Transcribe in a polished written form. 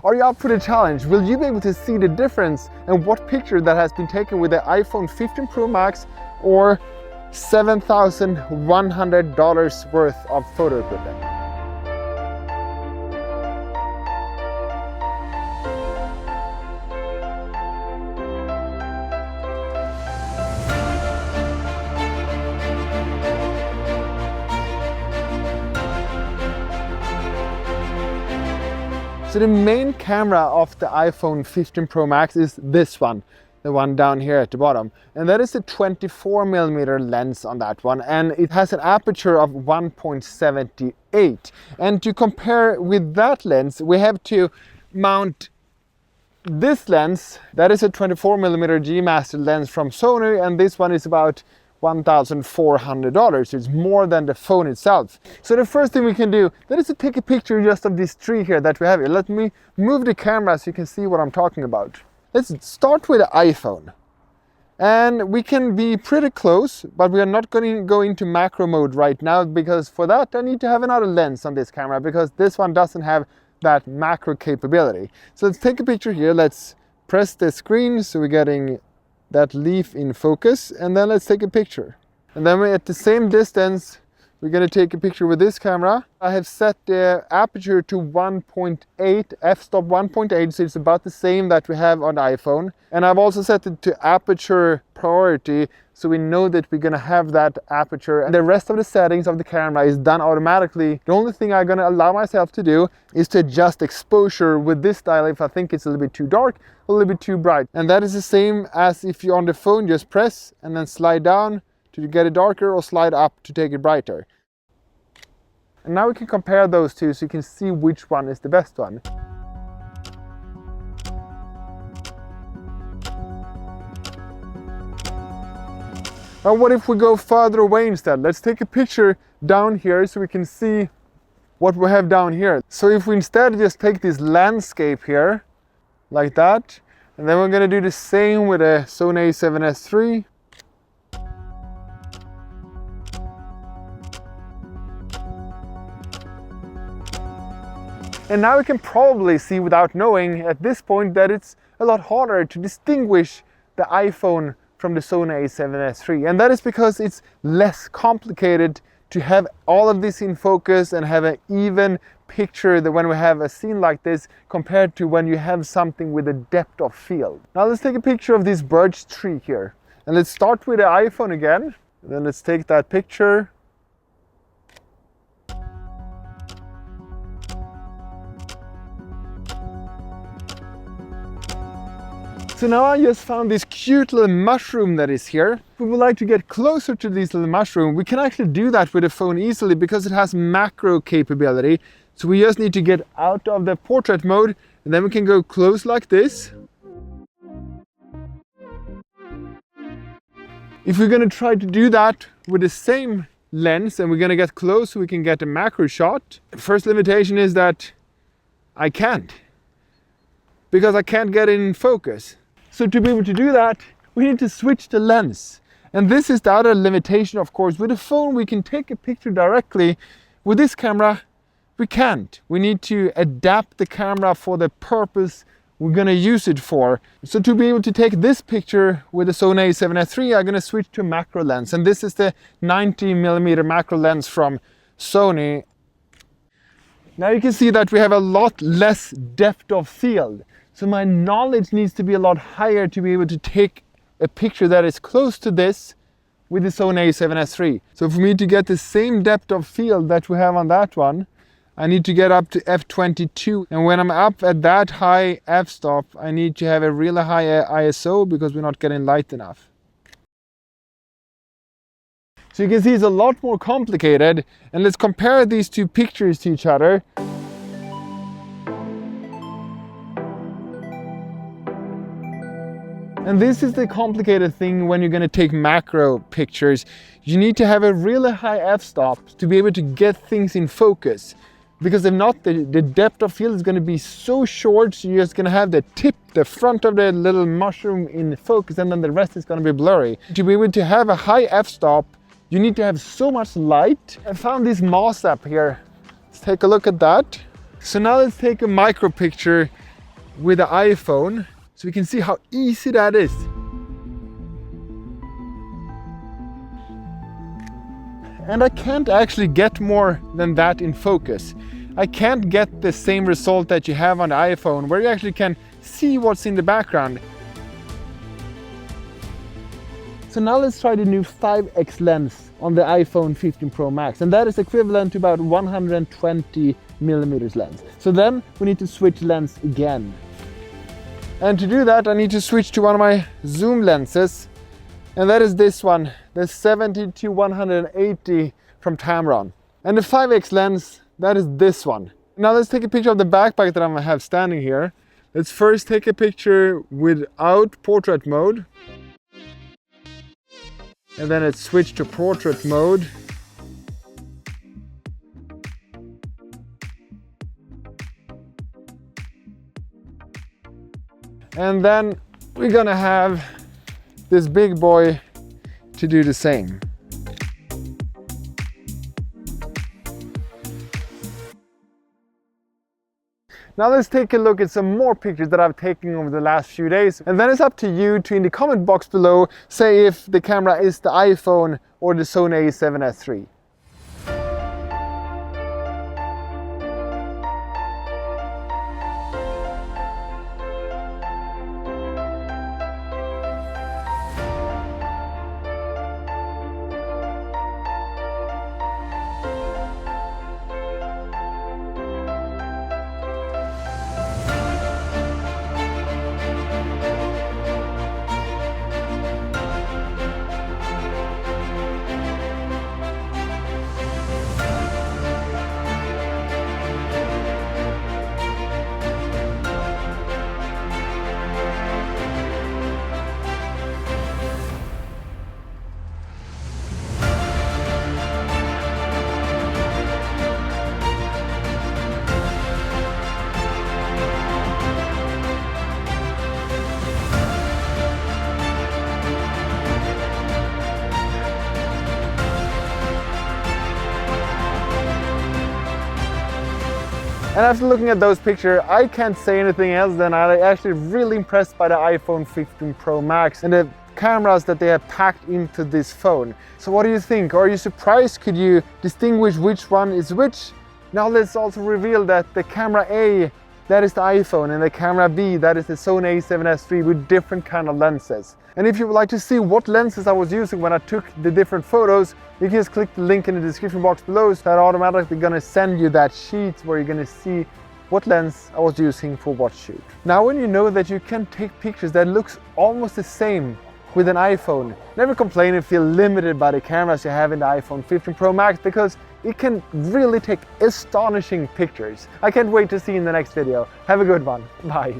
Are you up for the challenge? Will you be able to see the difference and what picture that has been taken with the iPhone 15 Pro Max or $7,100 worth of photo equipment? So the main camera of the iPhone 15 Pro Max is this one, the one down here at the bottom. And that is a 24mm lens on that one. And it has an aperture of 1.78. And to compare with that lens, we have to mount this lens. That is a 24mm G Master lens from Sony. And this one is about $1,400. It's more than the phone itself. So the first thing we can do, that is to take a picture just of this tree here that we have here. Let me move the camera so you can see what I'm talking about. Let's start with the iPhone. And we can be pretty close, but we are not going to go into macro mode right now, because for that I need to have another lens on this camera, because this one doesn't have that macro capability. So let's take a picture here. Let's press the screen so we're getting that leaf in focus, and then let's take a picture. And then at the same distance we're going to take a picture with this camera. I have set the aperture to 1.8, f-stop 1.8, so it's about the same that we have on the iPhone. And I've also set it to aperture priority, so we know that we're going to have that aperture. And the rest of the settings of the camera is done automatically. The only thing I'm going to allow myself to do is to adjust exposure with this dial if I think it's a little bit too dark, a little bit too bright. And that is the same as if you're on the phone, just press and then slide down to get it darker, or slide up to take it brighter. And now we can compare those two so you can see which one is the best one. Now what if we go farther away instead? Let's take a picture down here so we can see what we have down here. So if we instead just take this landscape here, like that, and then we're going to do the same with a Sony A7SIII. And now we can probably see, without knowing at this point, that it's a lot harder to distinguish the iPhone from the Sony A7SIII. And that is because it's less complicated to have all of this in focus and have an even picture that when we have a scene like this, compared to when you have something with a depth of field. Now let's take a picture of this birch tree here. And let's start with the iPhone again. And then let's take that picture. So now I just found this cute little mushroom that is here. If we would like to get closer to this little mushroom, we can actually do that with the phone easily because it has macro capability. So we just need to get out of the portrait mode, and then we can go close like this. If we're going to try to do that with the same lens and we're going to get close so we can get a macro shot, the first limitation is that I can't, because I can't get it in focus. So to be able to do that, we need to switch the lens. And this is the other limitation, of course. With the phone, we can take a picture directly. With this camera, we can't. We need to adapt the camera for the purpose we're going to use it for. So to be able to take this picture with the Sony A7SIII, I'm going to switch to macro lens. And this is the 90mm macro lens from Sony. Now you can see that we have a lot less depth of field. So my knowledge needs to be a lot higher to be able to take a picture that is close to this with the Sony A7SIII. So for me to get the same depth of field that we have on that one, I need to get up to f22. And when I'm up at that high f-stop, I need to have a really high ISO because we're not getting light enough. So you can see it's a lot more complicated. And let's compare these two pictures to each other. And this is the complicated thing when you're going to take macro pictures. You need to have a really high f-stop to be able to get things in focus. Because if not, the depth of field is going to be so short, so you're just going to have the tip, the front of the little mushroom in focus, and then the rest is going to be blurry. To be able to have a high f-stop, you need to have so much light. I found this moss up here. Let's take a look at that. So now let's take a micro picture with the iPhone so we can see how easy that is. And I can't actually get more than that in focus. I can't get the same result that you have on the iPhone, where you actually can see what's in the background. So now let's try the new 5x lens on the iPhone 15 Pro Max, and that is equivalent to about 120mm lens. So then we need to switch lens again. And to do that I need to switch to one of my zoom lenses, and that is this one, the 70-180 from Tamron. And the 5x lens, that is this one. Now let's take a picture of the backpack that I have standing here. Let's first take a picture without portrait mode. And then let's switch to portrait mode. And then we're gonna have this big boy to do the same. Now let's take a look at some more pictures that I've taken over the last few days, and then it's up to you to, in the comment box below, say if the camera is the iPhone or the Sony A7SIII. And after looking at those pictures, I can't say anything else than I'm actually really impressed by the iPhone 15 Pro Max and the cameras that they have packed into this phone. So what do you think? Are you surprised? Could you distinguish which one is which? Now let's also reveal that the camera A, that is the iPhone, and the camera B, that is the Sony A7SIII with different kind of lenses. And if you would like to see what lenses I was using when I took the different photos, you can just click the link in the description box below, so that automatically gonna send you that sheet where you're gonna see what lens I was using for what shoot. Now when you know that you can take pictures that looks almost the same with an iPhone, never complain and feel limited by the cameras you have in the iPhone 15 Pro Max, because it can really take astonishing pictures. I can't wait to see you in the next video. Have a good one. Bye.